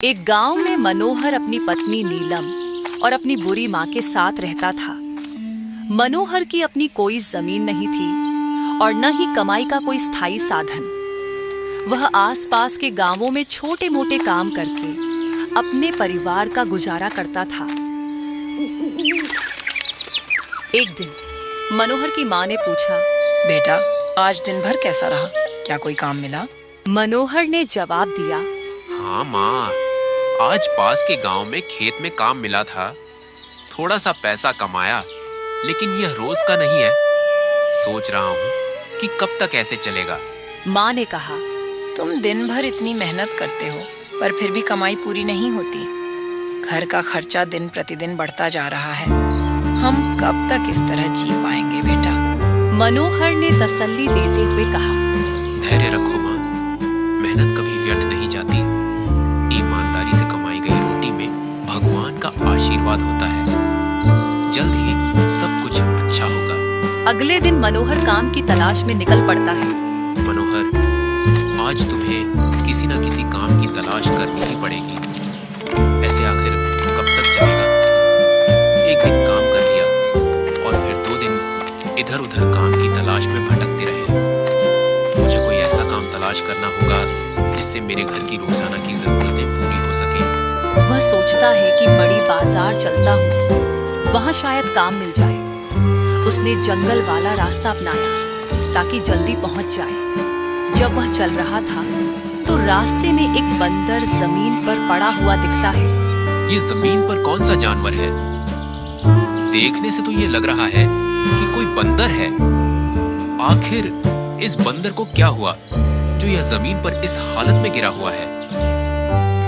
एक गांव में मनोहर अपनी पत्नी नीलम और अपनी बुरी माँ के साथ रहता था। मनोहर की अपनी कोई जमीन नहीं थी और न ही कमाई का कोई स्थायी साधन। वह आसपास के गांवों में छोटे मोटे काम करके अपने परिवार का गुजारा करता था। एक दिन मनोहर की माँ ने पूछा, बेटा, आज दिन भर कैसा रहा? क्या कोई काम मिला? मनोहर ने जवाब दिया, हाँ माँ, आज पास के गांव में खेत में काम मिला था। थोड़ा सा पैसा कमाया, लेकिन यह रोज का नहीं है। सोच रहा हूँ कि कब तक ऐसे चलेगा। माँ ने कहा, तुम दिन भर इतनी मेहनत करते हो, पर फिर भी कमाई पूरी नहीं होती। घर का खर्चा दिन प्रतिदिन बढ़ता जा रहा है। हम कब तक इस तरह जी पाएंगे बेटा? मनोहर ने तसल्ली देते हुए कहा, धैर्य रखो माँ, मेहनत कभी व्यर्थ नहीं जाती। ईमानदारी से कमाई गई रोटी में भगवान का आशीर्वाद होता है। जल्द ही सब कुछ अच्छा होगा। अगले दिन मनोहर काम की तलाश में निकल पड़ता है। मनोहर, आज तुम्हें किसी न किसी काम की तलाश करनी ही पड़ेगी। ऐसे आखिर कब तक चलेगा? एक दिन काम कर लिया और फिर 2 दिन इधर उधर काम की तलाश में भटकते रहे। मुझे कोई ऐसा काम तलाश करना होगा जिससे मेरे घर की रोजाना की जरूरतें पूरी हो सके। वह सोचता है कि बड़ी बाजार चलता हूँ, वहाँ शायद काम मिल जाए। उसने जंगल वाला रास्ता अपनाया ताकि जल्दी पहुँच जाए। जब वह चल रहा था तो रास्ते में एक बंदर जमीन पर पड़ा हुआ दिखता है। ये जमीन पर कौन सा जानवर है? देखने से तो ये लग रहा है कि कोई बंदर है। आखिर इस बंदर को क्या हुआ जो यह जमीन पर इस हालत में गिरा हुआ है?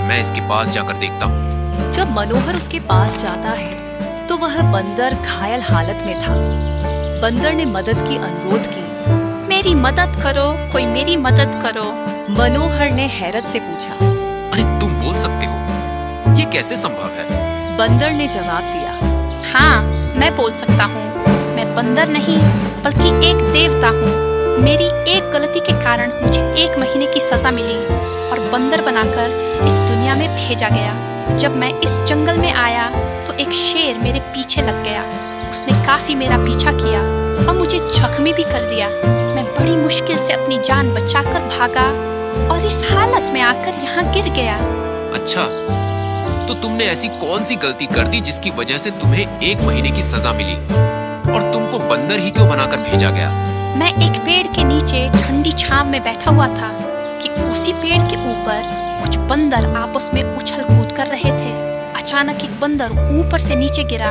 मैं इसके पास जाकर देखता हूँ। जब मनोहर उसके पास जाता है तो वह बंदर घायल हालत में था। बंदर ने मदद की अनुरोध की। मेरी मदद करो, कोई मेरी मदद करो। मनोहर ने हैरत से पूछा, अरे तुम बोल सकते हो? ये कैसे संभव है? बंदर ने जवाब दिया, हाँ, मैं बोल सकता हूँ। मैं बंदर नहीं बल्कि एक देवता हूँ। मेरी एक गलती के कारण मुझे 1 महीने की सजा मिली और बंदर बनाकर इस दुनिया में भेजा गया। जब मैं इस जंगल में आया तो एक शेर मेरे पीछे लग गया। उसने काफी मेरा पीछा किया और मुझे जख्मी भी कर दिया। मैं बड़ी मुश्किल से अपनी जान बचाकर भागा और इस हालत में आकर यहाँ गिर गया। अच्छा, तो तुमने ऐसी कौन सी गलती कर दी जिसकी वजह से तुम्हें 1 महीने की सजा मिली और तुमको बंदर ही क्यों बनाकर भेजा गया? मैं एक पेड़ के नीचे ठंडी छांव में बैठा हुआ था कि उसी पेड़ के ऊपर कुछ बंदर आपस में उछल कूद कर रहे थे। अचानक एक बंदर ऊपर से नीचे गिरा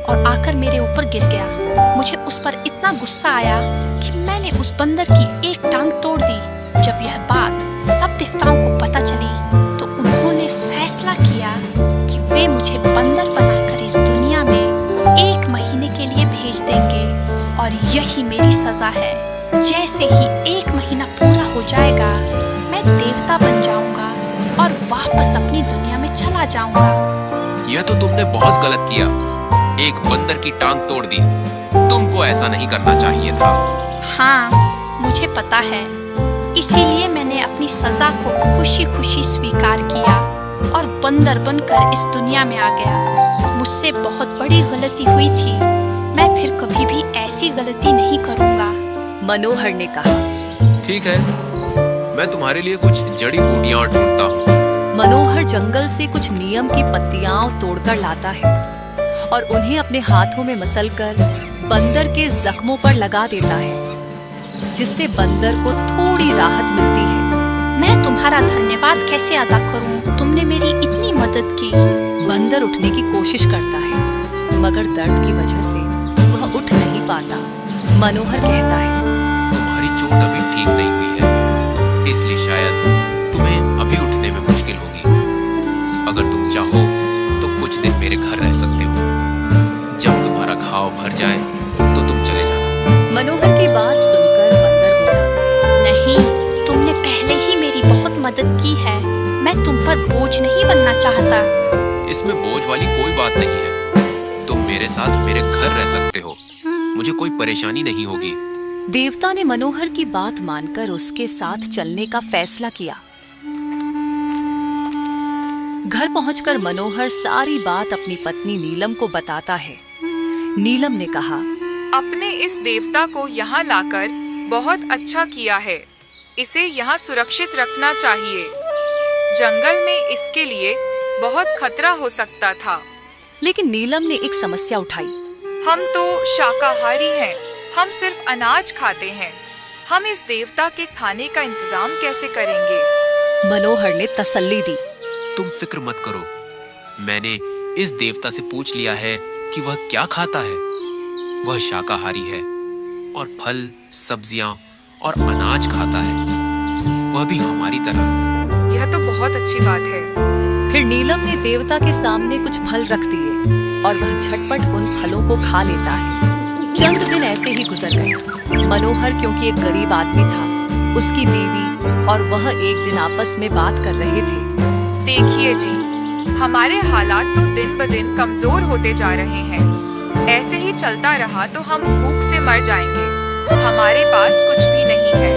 और आकर मेरे ऊपर गिर गया। मुझे उस पर इतना गुस्सा आया कि मैंने उस बंदर की एक टांग तोड़ दी। जब यह बात सब देवताओं को पता चली तो उन्होंने फैसला किया कि वे मुझे बंदर बनाकर इस दुनिया में 1 महीने के लिए भेज देंगे और यही मेरी सजा है। जैसे ही 1 महीना पूरा हो जाएगा, मैं देवता बन जाऊंगा और वापस अपनी दुनिया में चला जाऊंगा। यह तो तुमने बहुत गलत किया। एक बंदर की टांग तोड़ दी। तुमको ऐसा नहीं करना चाहिए था। हाँ, मुझे पता है। इसीलिए मैंने अपनी सजा को खुशी खुशी स्वीकार किया और बंदर बनकर इस दुनिया में आ गया। मुझसे बहुत बड़ी गलती हुई थी। मैं फिर कभी भी ऐसी गलती नहीं करूंगा। मनोहर ने कहा। ठीक है, मैं तुम्हारे लिए कुछ जड़ी बूटियां ढूंढता हूँ। मनोहर जंगल से कुछ नीम की पत्तियां तोड़कर लाता है और उन्हें अपने हाथों में मसलकर बंदर के जख्मों पर लगा देता है, जिससे बंदर को थोड़ी राहत मिलती है। मैं तुम्हारा धन्यवाद कैसे अदा करूं? तुमने मेरी इतनी मदद की। बंदर उठने की कोशिश करता है मगर दर्द की वजह से वह उठ नहीं पाता। मनोहर कहता है, तुम्हारी चोट अभी ठीक नहीं हुई है, इसलिए शायद तुम्हें अभी उठने में मुश्किल होगी। अगर तुम चाहो तो कुछ दिन मेरे घर रह सकते हो। जब तुम्हारा घाव भर जाए तो तुम चले जाना। मनोहर की बात सुनकर बंदर बोला, नहीं, तुमने पहले ही मेरी बहुत मदद की है। मैं तुम पर बोझ नहीं बनना चाहता। इसमें बोझ वाली कोई बात नहीं है। तुम मेरे साथ मेरे घर रह सकते हो। मुझे कोई परेशानी नहीं होगी। देवता ने मनोहर की बात मानकर उसके साथ चलने का फैसला किया। घर पहुंचकर मनोहर सारी बात अपनी पत्नी नीलम को बताता है। नीलम ने कहा, अपने इस देवता को यहाँ लाकर बहुत अच्छा किया है। इसे यहाँ सुरक्षित रखना चाहिए। जंगल में इसके लिए बहुत खतरा हो सकता था। लेकिन नीलम ने एक समस्या उठाई। हम तो शाकाहारी हैं। हम सिर्फ अनाज खाते हैं। हम इस देवता के खाने का इंतजाम कैसे करेंगे? मनोहर ने तसल्ली दी। तुम फिक्र मत करो, मैंने इस देवता से पूछ लिया है कि वह क्या खाता है। वह शाकाहारी है और फल, सब्जियां और अनाज खाता है, वह भी हमारी तरह। यह तो बहुत अच्छी बात है। फिर नीलम ने देवता के सामने कुछ फल रख दिए और वह झटपट उन फलों को खा लेता है। चंद दिन ऐसे ही गुजर गए। मनोहर क्योंकि एक गरीब आदमी था, उसकी बीवी और वह एक दिन आपस में बात कर रहे थे। देखिए जी, हमारे हालात तो दिन ब दिन कमजोर होते जा रहे हैं। ऐसे ही चलता रहा तो हम भूख से मर जाएंगे। हमारे पास कुछ भी नहीं है।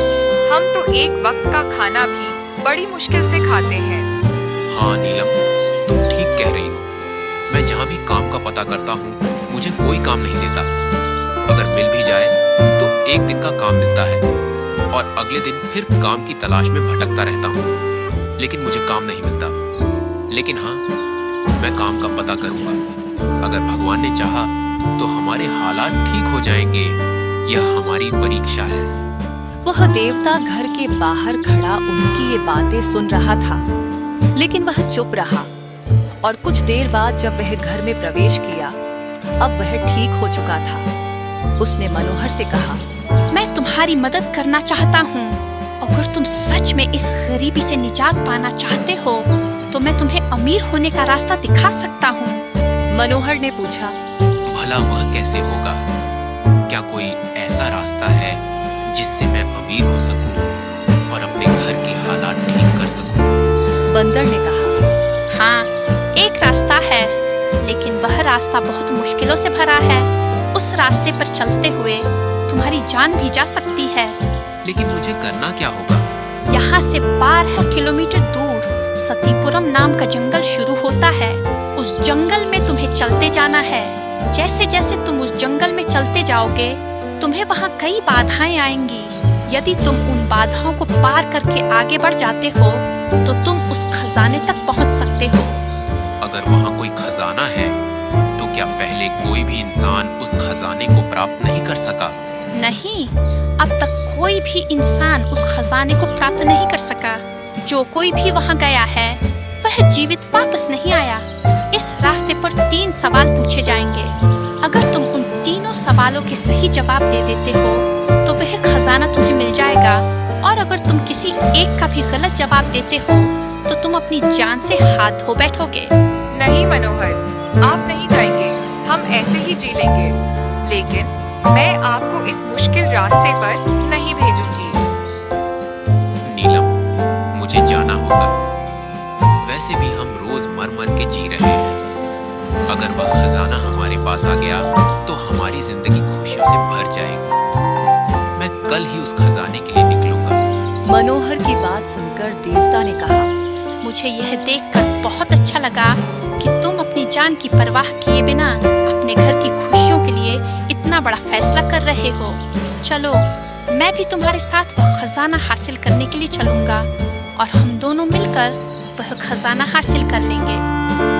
हम तो एक वक्त का खाना भी बड़ी मुश्किल से खाते हैं। हाँ नीलम, तुम ठीक कह रही हो। मैं जहाँ भी काम का पता करता हूँ, मुझे कोई काम नहीं देता। अगर मिल भी जाए तो एक दिन का काम मिलता है और अगले दिन फिर काम की तलाश में भटकता रहता हूँ, लेकिन मुझे काम नहीं मिलता। लेकिन हाँ, मैं काम का पता करूँगा। अगर भगवान ने चाहा तो हमारे हालात ठीक हो जाएंगे। यह हमारी परीक्षा है। वह देवता घर के बाहर खड़ा उनकी ये बातें सुन रहा था, लेकिन वह चुप रहा। और कुछ देर बाद जब वह घर में प्रवेश किया, अब वह ठीक हो चुका था। उसने मनोहर से कहा, मैं तुम्हारी मदद करना चाहता हूँ। अगर तुम सच में इस गरीबी से निजात पाना चाहते हो तो मैं तुम्हें अमीर होने का रास्ता दिखा सकता हूँ। मनोहर ने पूछा, भला वह कैसे होगा? क्या कोई ऐसा रास्ता है जिससे मैं अमीर हो सकूं और अपने घर के हालात ठीक कर सकूं? बंदर ने कहा, हाँ, एक रास्ता है, लेकिन वह रास्ता बहुत मुश्किलों से भरा है। उस रास्ते पर चलते हुए तुम्हारी जान भी जा सकती है। लेकिन मुझे करना क्या होगा? यहाँ से 12 किलोमीटर दूर सतीपुरम नाम का जंगल शुरू होता है। उस जंगल में तुम्हें चलते जाना है। जैसे जैसे तुम उस जंगल में चलते जाओगे, तुम्हें वहाँ कई बाधाएं आएंगी। यदि तुम उन बाधाओं को पार करके आगे बढ़ जाते हो तो तुम उस खजाने तक पहुँच सकते हो। अगर वहाँ कोई खजाना है तो क्या पहले कोई भी इंसान उस खजाने को प्राप्त नहीं कर सका? नहीं, अब तक कोई भी इंसान उस खजाने को प्राप्त नहीं कर सका। जो कोई भी वहाँ गया है वह जीवित वापस नहीं आया। इस रास्ते पर 3 सवाल पूछे जाएंगे। अगर तुम उन तीनों सवालों के सही जवाब दे देते हो तो वह खजाना तुम्हें मिल जाएगा, और अगर तुम किसी एक का भी गलत जवाब देते हो तो तुम अपनी जान से हाथ धो बैठोगे। नहीं मनोहर, आप नहीं जाएंगे। हम ऐसे ही जी लेंगे। लेकिन मैं आपको इस मुश्किल रास्ते पर नहीं भेजूंगी। नीलम, मुझे जाना होगा। वैसे भी हम रोज मर मर के जी रहे हैं। अगर वह खजाना हमारे पास आ गया तो हमारी जिंदगी खुशियों से भर जाएगी। मैं कल ही उस खजाने के लिए निकलूंगा। मनोहर की बात सुनकर देवता ने कहा, मुझे यह देखकर बहुत अच्छा लगा कि तुम अपनी जान की परवाह किए बिना अपने घर की खुशियों के लिए इतना बड़ा फैसला कर रहे हो। चलो, मैं भी तुम्हारे साथ वह खजाना हासिल करने के लिए चलूंगा और हम दोनों मिलकर वह खजाना हासिल कर लेंगे।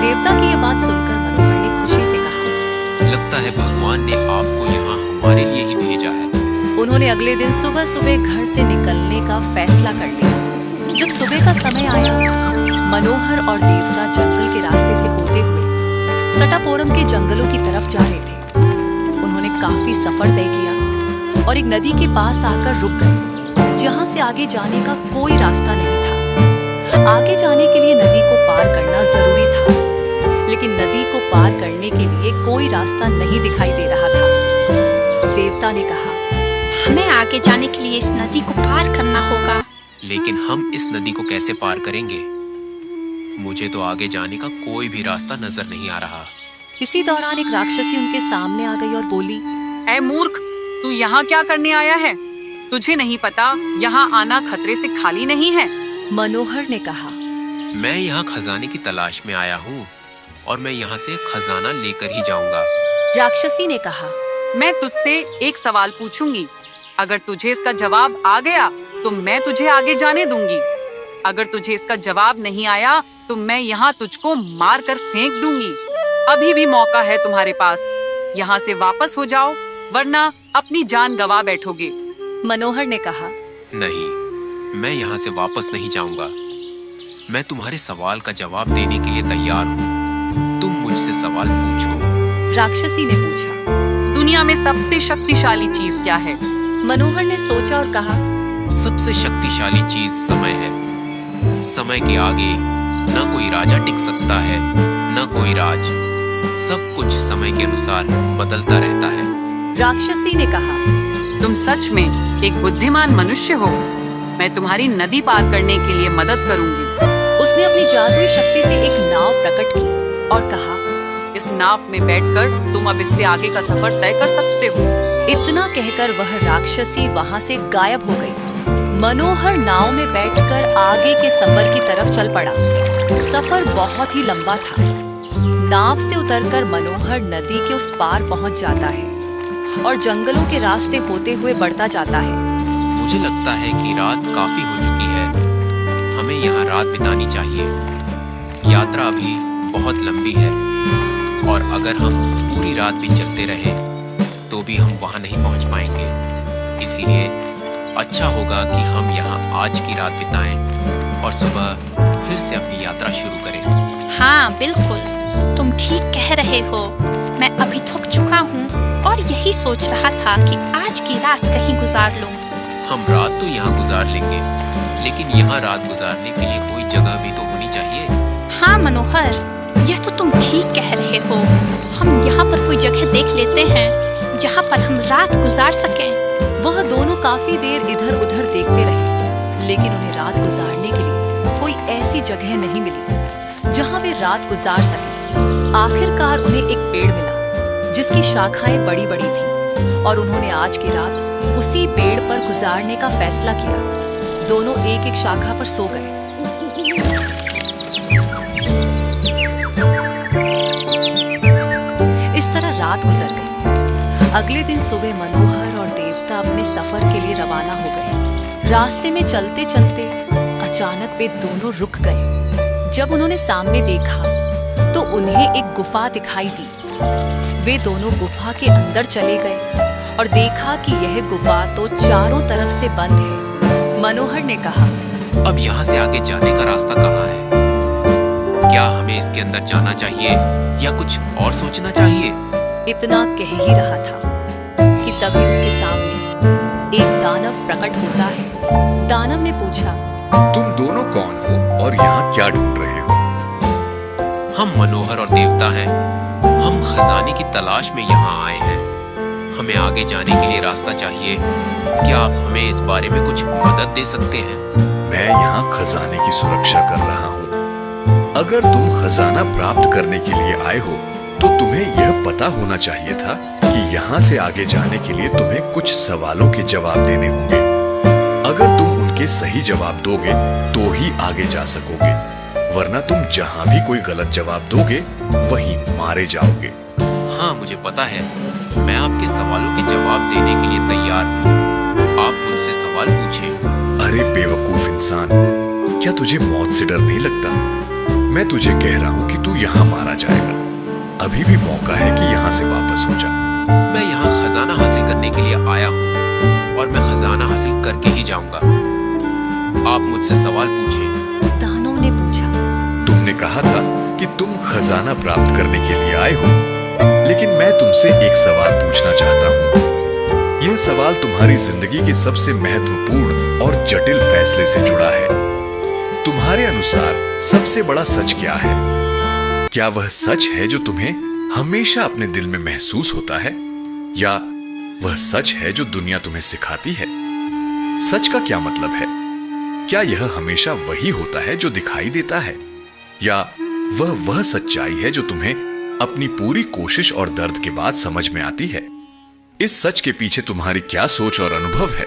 देवता की यह बात सुनकर मनोहर ने खुशी से कहा, लगता है भगवान ने आपको यहाँ हमारे लिए ही भेजा है। उन्होंने अगले दिन सुबह सुबह घर से निकलने का फैसला कर लिया। जब सुबह का समय आया, मनोहर और देवता जंगल के रास्ते से होते हुए सटापुरम के जंगलों की तरफ जा रहे थे। उन्होंने काफी सफर तय किया और एक नदी के पास आकर रुक गए, जहां से आगे जाने का कोई रास्ता नहीं था। आगे जाने के लिए नदी को पार करना जरूरी था, लेकिन नदी को पार करने के लिए कोई रास्ता नहीं दिखाई दे रहा था। देवता ने कहा, हमें आगे जाने के लिए इस नदी को पार करना होगा। लेकिन हम इस नदी को कैसे पार करेंगे? मुझे तो आगे जाने का कोई भी रास्ता नजर नहीं आ रहा। इसी दौरान एक राक्षसी उनके सामने आ गई और बोली, ऐ मूर्ख, तू यहाँ क्या करने आया है? तुझे नहीं पता यहाँ आना खतरे से खाली नहीं है। मनोहर ने कहा, मैं यहाँ खजाने की तलाश में आया हूँ और मैं यहाँ से खजाना लेकर ही जाऊंगा। राक्षसी ने कहा। मैं तुझसे एक सवाल पूछूंगी। अगर तुझे इसका जवाब आ गया तो मैं तुझे आगे जाने दूंगी। अगर तुझे इसका जवाब नहीं आया तो मैं यहाँ तुझको मार कर फेंक दूंगी। अभी भी मौका है तुम्हारे पास। यहाँ से वापस हो जाओ, वरना अपनी जान गंवा बैठोगे। मनोहर ने कहा। नहीं, मैं यहाँ से वापस नहीं जाऊंगा। मैं तुम्हारे सवाल का जवाब देने के लिए तैयार हूँ। तुम मुझसे सवाल पूछो। राक्षसी ने पूछा। दुनिया में सबसे शक्तिशाली चीज क्या है? मनोहर ने सोचा और कहा। सबसे शक्तिशाली चीज समय है। समय के आगे न कोई राजा टिक सकता है, न कोई राज। सब कुछ समय के अनुसार बदलता रहता है। राक्षसी ने कहा। तुम सच में एक बुद्धिमान मनुष्य हो। मैं तुम्हारी नदी पार करने के लिए मदद करूंगी। उसने अपनी जादुई शक्ति से एक नाव प्रकट की और कहा। इस नाव में बैठकर तुम अब इससे आगे का सफर तय कर सकते हो। इतना कहकर वह राक्षसी वहां से गायब हो गई। मनोहर नाव में बैठकर आगे के सफर की तरफ चल पड़ा। सफर बहुत ही लंबा था। नाव से उतरकर मनोहर नदी के उस पार पहुंच जाता है और जंगलों के रास्ते होते हुए बढ़ता जाता है। मुझे लगता है कि रात काफी हो चुकी है। हमें यहाँ रात बितानी चाहिए। यात्रा अभी बहुत लंबी है और अगर हम पूरी रात भी चलते रहे तो भी हम वहाँ नहीं पहुँच पाएंगे। इसीलिए अच्छा होगा कि हम यहाँ आज की रात बिताएं और सुबह फिर से अपनी यात्रा शुरू करें। हाँ बिल्कुल, तुम ठीक कह रहे हो। मैं अभी थक चुका हूँ और यही सोच रहा था कि आज की रात कहीं गुजार लूं। हम रात तो यहाँ गुजार लेंगे, लेकिन यहाँ रात गुजारने के लिए कोई जगह भी तो होनी चाहिए। हाँ मनोहर, यह तो तुम ठीक कह रहे हो। हम यहाँ पर कोई जगह देख लेते हैं जहाँ पर हम रात गुजार सकें। वह दोनों काफी देर इधर उधर देखते रहे, लेकिन उन्हें रात गुजारने के लिए कोई ऐसी जगह नहीं मिली जहाँ वे रात गुजार सकें। आखिरकार उन्हें एक पेड़ मिला जिसकी शाखाएं बड़ी बड़ी थीं और उन्होंने आज की रात उसी पेड़ पर गुजारने का फैसला किया। दोनों एक एक शाखा पर सो गए। इस तरह रात गुजर गई। अगले दिन सुबह मनोहर और देवता अपने सफर के लिए रवाना हो गए। रास्ते में चलते चलते अचानक वे दोनों रुक गए। जब उन्होंने सामने देखा तो उन्हें एक गुफा दिखाई दी। वे दोनों गुफा के अंदर चले गए और देखा कि यह गुफा तो चारों तरफ से बंद है। मनोहर ने कहा। अब यहाँ से आगे जाने का रास्ता कहाँ है? क्या हमें इसके अंदर जाना चाहिए या कुछ और सोचना चाहिए? इतना कह ही रहा था कि तभी उसके सामने एक दानव प्रकट होता है। दानव ने पूछा। तुम दोनों कौन हो और यहाँ क्या ढूंढ रहे हो? हम मनोहर और देवता हैं। हम खजाने की तलाश में यहाँ आए हैं। हमें आगे जाने के लिए रास्ता चाहिए। क्या आप हमें इस बारे में कुछ मदद दे सकते हैं? मैं यहाँ खजाने की सुरक्षा कर रहा हूँ। अगर तुम खजाना प्राप्त करने के लिए आए हो तो तुम्हें यह पता होना चाहिए था कि यहाँ से आगे जाने के लिए तुम्हें कुछ सवालों के जवाब देने होंगे। अगर तुम उनके सही जवाब दोगे तो ही आगे जा सकोगे, वरना तुम जहाँ भी कोई गलत जवाब दोगे वहीं मारे जाओगे। हाँ, मुझे पता है। मैं आपके सवालों के जवाब देने के लिए तैयार हूँ। आप मुझसे सवाल पूछें। अरे बेवकूफ इंसान, क्या तुझे मौत से डर नहीं लगता? मैं तुझे कह रहा हूँ कि तू यहाँ मारा जाएगा। अभी भी मौका है कि यहाँ से वापस हो जा। मैं यहाँ खजाना हासिल करने के लिए आया हूँ और मैं खजाना हासिल करके ही जाऊंगा। आप मुझसे सवाल पूछें। दानव ने पूछा। तुमने कहा था कि तुम खजाना प्राप्त करने के लिए आए हो, लेकिन मैं तुमसे एक सवाल पूछना चाहता हूँ। यह सवाल तुम्हारी जिंदगी के सबसे महत्वपूर्ण और जटिल फैसले से जुड़ा है। तुम्हारे अनुसार सबसे बड़ा सच क्या है? क्या वह सच है जो तुम्हें हमेशा अपने दिल में महसूस होता है, या वह सच है जो दुनिया तुम्हें सिखाती है? सच का क्या मतलब है? क्या यह हमेशा वही होता है जो दिखाई देता है, या वह सच्चाई है जो तुम्हें अपनी पूरी कोशिश और दर्द के बाद समझ में आती है? इस सच के पीछे तुम्हारी क्या सोच और अनुभव है?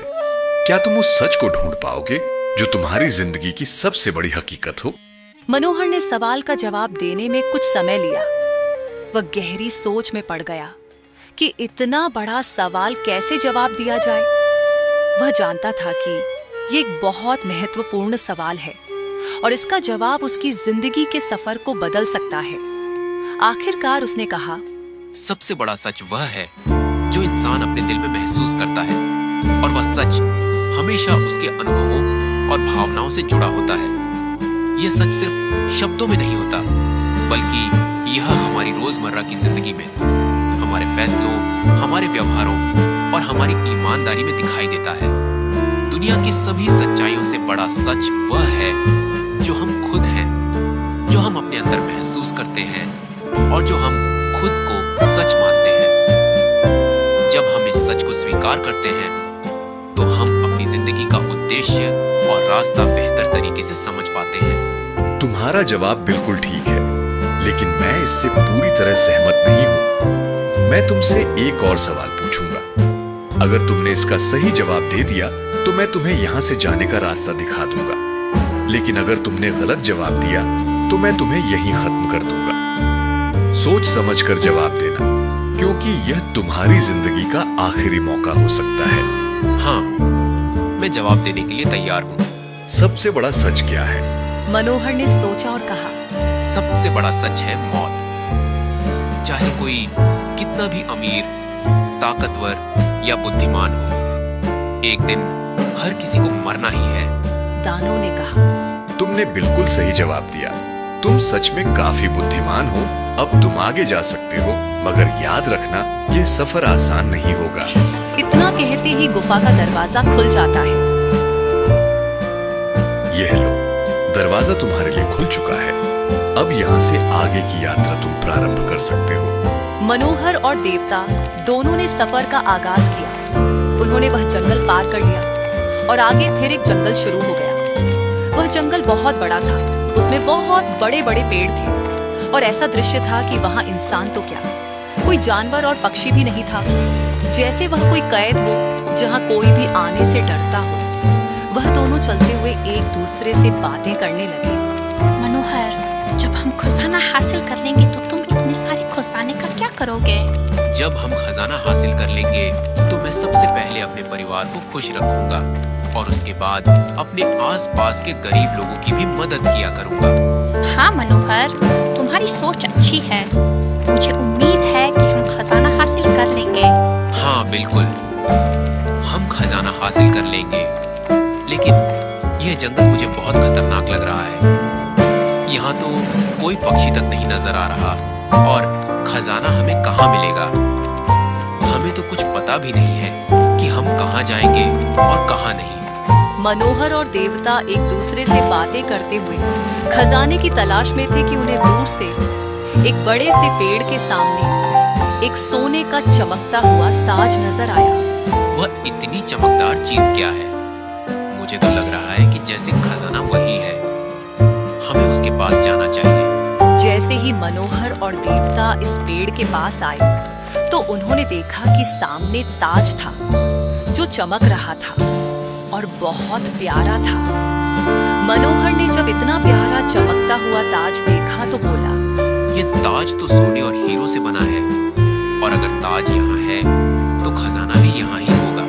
क्या तुम उस सच को ढूंढ पाओगे जो तुम्हारी जिंदगी की सबसे बड़ी हकीकत हो? मनोहर ने सवाल का जवाब देने में कुछ समय लिया। वह गहरी सोच में पड़ गया कि इतना बड़ा सवाल कैसे जवाब दिया जाए। वह जानता था कि ये एक बहुत महत्वपूर्ण सवाल है और इसका जवाब उसकी जिंदगी के सफर को बदल सकता है। आखिरकार उसने कहा, सबसे बड़ा सच वह है जो इंसान अपने दिल में महसूस करता है, और वह सच हमेशा उसके अनुभवों और भावनाओं से जुड़ा होता है। यह सच सिर्फ शब्दों में नहीं होता, बल्कि यह हमारी रोजमर्रा की जिंदगी में, हमारे फैसलों, हमारे व्यवहारों और हमारी ईमानदारी में दिखाई देता है। दुनिया की सभी सच्चाइयों से बड़ा सच वह है जो हम खुद हैं, जो हम अपने अंदर महसूस करते हैं और जो हम खुद को सच मानते हैं। जब हम इस सच को स्वीकार करते हैं तो हम अपनी जिंदगी का उद्देश्य और रास्ता बेहतर तरीके से समझ पाते हैं। तुम्हारा जवाब बिल्कुल ठीक है, लेकिन मैं इससे पूरी तरह सहमत नहीं हूं। मैं तुमसे एक और सवाल पूछूंगा। अगर तुमने इसका सही जवाब दे दिया तो मैं तुम्हें यहां से जाने का रास्ता दिखा दूंगा, लेकिन अगर तुमने गलत जवाब दिया तो मैं तुम्हें यहीं खत्म कर दूंगा। सोच समझकर जवाब देना, क्योंकि यह तुम्हारी जिंदगी का आखिरी मौका हो सकता है। हाँ, मैं जवाब देने के लिए तैयार हूँ। सबसे बड़ा सच क्या है? मनोहर ने सोचा और कहा, सबसे बड़ा सच है मौत। चाहे कोई कितना भी अमीर, ताकतवर या बुद्धिमान हो, एक दिन हर किसी को मरना ही है। दानो ने कहा, तुमने बिल्कुल सही जवाब दिया। तुम सच में काफी बुद्धिमान हो। अब तुम आगे जा सकते हो, मगर याद रखना यह सफर आसान नहीं होगा। इतना कहते ही गुफा का दरवाजा खुल जाता है। यह लो, दरवाजा तुम्हारे लिए खुल चुका है। अब यहाँ से आगे की यात्रा तुम प्रारंभ कर सकते हो। मनोहर और देवता दोनों ने सफर का आगाज किया। उन्होंने वह जंगल पार कर लिया और आगे फिर एक जंगल शुरू हो गया। वह जंगल बहुत बड़ा था, उसमें बहुत बड़े बड़े पेड़ थे और ऐसा दृश्य था कि वहां इंसान तो क्या, कोई जानवर और पक्षी भी नहीं था। जैसे वह कोई कैद हो जहां कोई भी आने से डरता हो। वह दोनों चलते हुए एक दूसरे से बातें करने लगे। मनोहर, जब हम खजाना हासिल कर लेंगे तो तुम इतने सारे खजाने का क्या करोगे? जब हम खजाना हासिल कर लेंगे तो मैं सबसे पहले अपने परिवार को खुश रखूंगा और उसके बाद अपने आसपास के गरीब लोगों की भी मदद किया करूंगा। हाँ मनोहर, तुम्हारी सोच अच्छी है। मुझे उम्मीद है कि हम खजाना हासिल कर लेंगे। हाँ बिल्कुल, हम खजाना हासिल कर लेंगे, लेकिन यह जंगल मुझे बहुत खतरनाक लग रहा है। यहाँ तो कोई पक्षी तक नहीं नजर आ रहा और खजाना हमें कहाँ मिलेगा? हमें तो कुछ पता भी नहीं है कि हम कहाँ जाएंगे और कहाँ नहीं। मनोहर और देवता एक दूसरे से बातें करते हुए खजाने की तलाश में थे कि उन्हें दूर से एक बड़े से पेड़ के सामने एक सोने का चमकता हुआ ताज नजर आया। वह इतनी चमकदार चीज क्या है? मुझे तो लग रहा है कि जैसे खजाना वही है। हमें उसके पास जाना चाहिए। जैसे ही मनोहर और देवता इस पेड़ के पास आए तो उन्होंने देखा कि सामने ताज था जो चमक रहा था और बहुत प्यारा था। मनोहर ने जब इतना प्यारा चमकता हुआ ताज देखा तो बोला, ये ताज तो सोने और हीरो से बना है, और अगर ताज यहाँ है तो खजाना भी यहाँ ही होगा।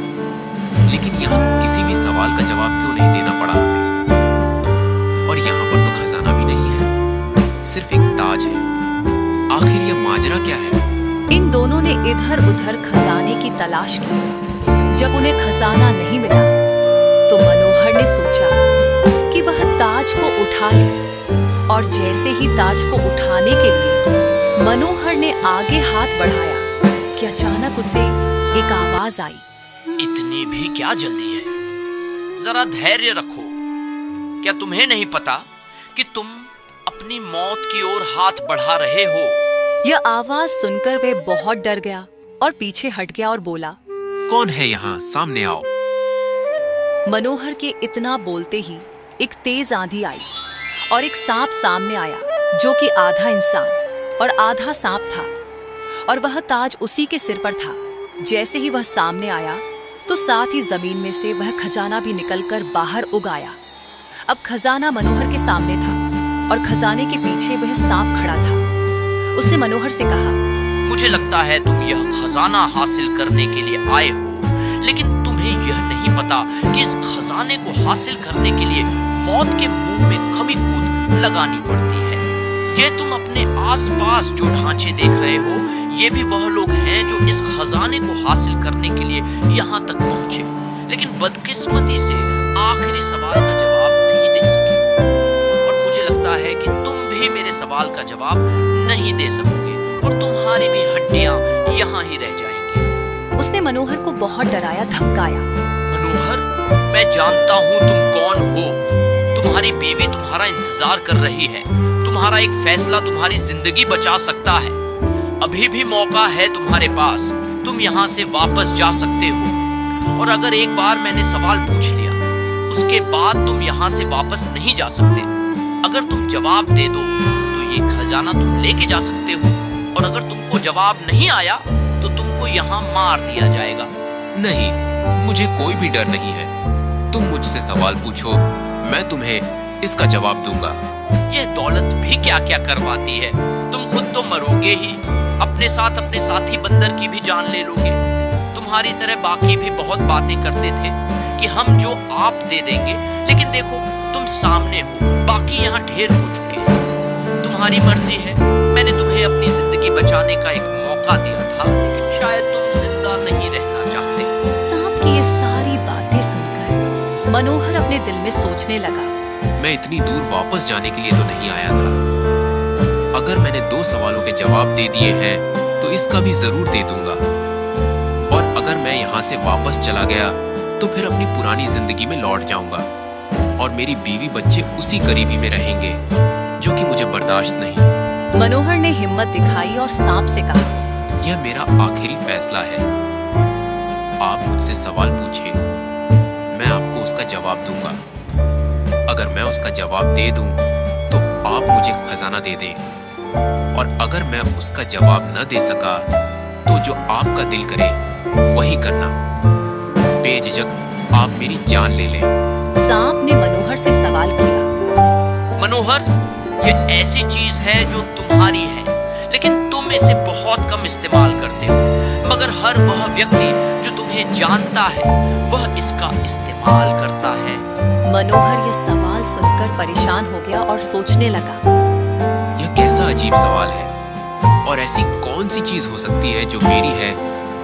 लेकिन यहाँ किसी भी सवाल का जवाब क्यों नहीं देना पड़ा हमें? और यहाँ पर तो खजाना भी नहीं है, सिर्फ एक ताज है। आखिर ये माजरा क्या है? इन दोनों ने इधर उधर खजाने की तलाश की। जब उन्हें खजाना नहीं मिला तो मनोहर ने सोचा कि वह ताज को उठा ले, और जैसे ही ताज को उठाने के लिए मनोहर ने आगे हाथ बढ़ाया कि अचानक उसे एक आवाज आई। इतनी भी क्या जल्दी है? जरा धैर्य रखो। क्या तुम्हें नहीं पता कि तुम अपनी मौत की ओर हाथ बढ़ा रहे हो? यह आवाज सुनकर वह बहुत डर गया और पीछे हट गया और बोला, कौन है यहाँ? सामने आओ। मनोहर के इतना बोलते ही एक तेज आंधी आई और एक सांप सामने आया जो कि आधा इंसान और आधा सांप था, और वह ताज उसी के सिर पर था। जैसे ही वह सामने आया तो साथ ही जमीन में से वह खजाना भी निकलकर बाहर उग आया। अब खजाना मनोहर के सामने था और खजाने के पीछे वह सांप खड़ा था। उसने मनोहर से कहा, मुझे लगता है तुम यह खजाना हासिल करने के लिए आए हो, लेकिन तुम्हें यह नहीं पता कि इस खजाने को हासिल करने के लिए मौत के मुंह में कभी कूद लगानी पड़ती है। ये तुम अपने आसपास जो ढांचे देख रहे हो, ये भी वह लोग हैं जो इस खजाने को हासिल करने के लिए यहाँ तक पहुँचे, लेकिन बदकिस्मती से आखिरी सवाल का जवाब नहीं दे सके। और मुझे लगता है कि तुम भी मेरे सवाल का जवाब नहीं दे सकोगे और तुम्हारी भी हड्डियां यहाँ ही रह जाएंगी। उसने मनोहर को बहुत डराया धमकाया। मनोहर, मैं जानता हूँ तुम कौन हो। तुम्हारी बीवी तुम्हारा इंतजार कर रही है। तुम्हारा एक फैसला तुम्हारी जिंदगी बचा सकता है। अभी भी मौका है तुम्हारे पास। तुम यहाँ से वापस जा सकते हो। और अगर एक बार मैंने सवाल पूछ लिया, उसके बाद तुम यहाँ से वापस नहीं जा सकते। अगर तुम जवाब दे दो तो ये खजाना तुम लेके जा सकते हो, और अगर तुमको जवाब नहीं आया तो तुमको यहाँ मार दिया जाएगा। नहीं, मुझे कोई भी डर नहीं है। तुम मुझसे सवाल पूछो, मैं तुम्हें इसका जवाब दूंगा। यह दौलत भी क्या क्या करवाती है। तुम खुद तो मरोगे ही, अपने साथ अपने साथी बंदर की भी जान ले लोगे। तुम्हारी तरह बाकी भी बहुत बातें करते थे कि हम जो आप दे देंगे, लेकिन देखो तुम सामने हो, बाकी यहाँ ढेर हो चुके हैं। तुम्हारी मर्जी है। मैंने तुम्हें अपनी जिंदगी बचाने का एक मौका दिया था, लेकिन शायद तुम जिंदा नहीं रहना चाहते। सांप की ये सारी बातें सुनकर मनोहर अपने दिल में सोचने लगा, मैं इतनी दूर वापस जाने के लिए तो नहीं आया था। अगर मैंने 2 सवालों के जवाब दे दिए हैं तो इसका भी जरूर दे दूंगा। और अगर मैं यहाँ से वापस चला गया तो फिर अपनी पुरानी जिंदगी में लौट जाऊंगा और मेरी बीवी बच्चे उसी गरीबी में रहेंगे जो कि मुझे बर्दाश्त नहीं। मनोहर ने हिम्मत दिखाई और सांप से कहा, यह मेरा आखिरी फैसला है। आप मुझसे सवाल पूछिए, मैं आपको उसका जवाब दूंगा। अगर मैं उसका जवाब दे दूं तो आप मुझे खजाना दे दें, और अगर मैं उसका जवाब न दे सका तो जो आपका दिल करे वही करना। बेझिझक आप मेरी जान ले लें। सांप ने मनोहर से सवाल किया, मनोहर, ये ऐसी चीज है जो तुम्हारी है, लेकिन तुम इसे बहुत कम इस्तेमाल करते हो। मगर हर वह व्यक्ति जो तुम्हें जानता है वह इसका इस्तेमाल करता है। मनोहर यह सवाल सुनकर परेशान हो गया और सोचने लगा, यह कैसा अजीब सवाल है, और ऐसी कौन सी चीज हो सकती है जो मेरी है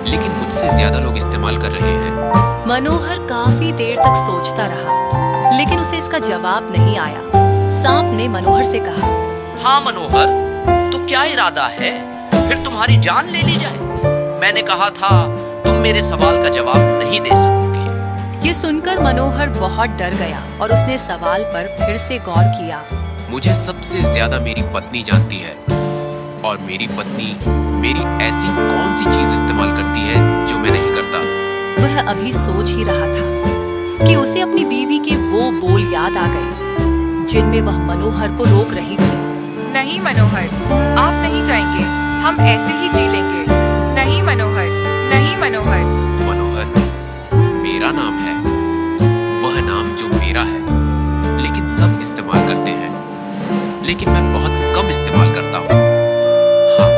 लेकिन मुझसे ज्यादा लोग इस्तेमाल कर रहे हैं। मनोहर काफी देर तक सोचता रहा, लेकिन उसे इसका जवाब नहीं आया। सांप ने मनोहर से कहा, हाँ मनोहर, तो क्या इरादा है? फिर तुम्हारी जान ले ली जाए। मैंने कहा था तुम मेरे सवाल का जवाब नहीं दे सकोगे। ये सुनकर मनोहर बहुत डर गया और उसने सवाल पर फिर से गौर किया। मुझे सबसे ज्यादा मेरी पत्नी जानती है, और मेरी पत्नी मेरी ऐसी कौन सी चीज इस्तेमाल करती है जो मैं नहीं करता। वह अभी सोच ही रहा था कि उसे अपनी बीवी के वो बोल याद आ गए जिनमें वह मनोहर को रोक रही थी। नहीं मनोहर, आप नहीं जाएंगे, हम ऐसे ही जी लेंगे। नहीं मनोहर, नहीं मनोहर। मनोहर मेरा नाम है, वह नाम जो मेरा है, लेकिन सब इस्तेमाल करते हैं, लेकिन मैं बहुत कम इस्तेमाल करता हूँ। हाँ,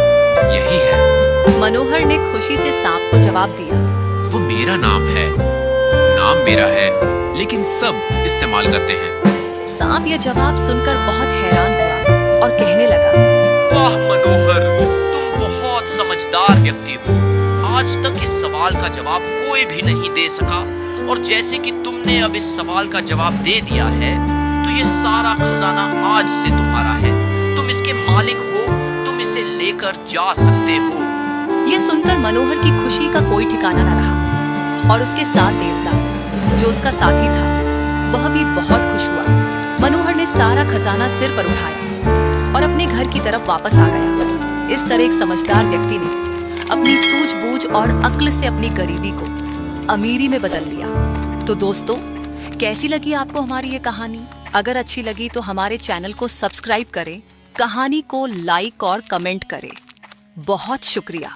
यही है। मनोहर ने खुशी से सांप को जवाब दिया, वो मेरा नाम है, नाम मेरा है, लेकिन सब इस्तेमाल करते हैं। सांप यह जवाब सुनकर बहुत हैरान हुआ और कहने लगा, वाह मनोहर, तुम बहुत समझदार व्यक्ति हो। आज तक इस सवाल का जवाब कोई भी नहीं दे सका, और जैसे कि तुमने अब इस सवाल का जवाब दे दिया है, तो ये सारा खजाना आज से तुम्हारा है। तुम इसके मालिक हो, तुम इसे लेकर जा सकते हो। यह सुनकर मनोहर की खुशी का कोई ठिकाना न रहा, और उसके साथ देवता जो उसका साथी था वह भी बहुत खुश हुआ। मनोहर ने सारा खजाना सिर पर उठाया और अपने घर की तरफ वापस आ गया। इस तरह एक समझदार व्यक्ति ने अपनी सूझबूझ और अक्ल से अपनी गरीबी को अमीरी में बदल दिया। तो दोस्तों, कैसी लगी आपको हमारी ये कहानी? अगर अच्छी लगी तो हमारे चैनल को सब्सक्राइब करें, कहानी को लाइक और कमेंट करें। बहुत शुक्रिया।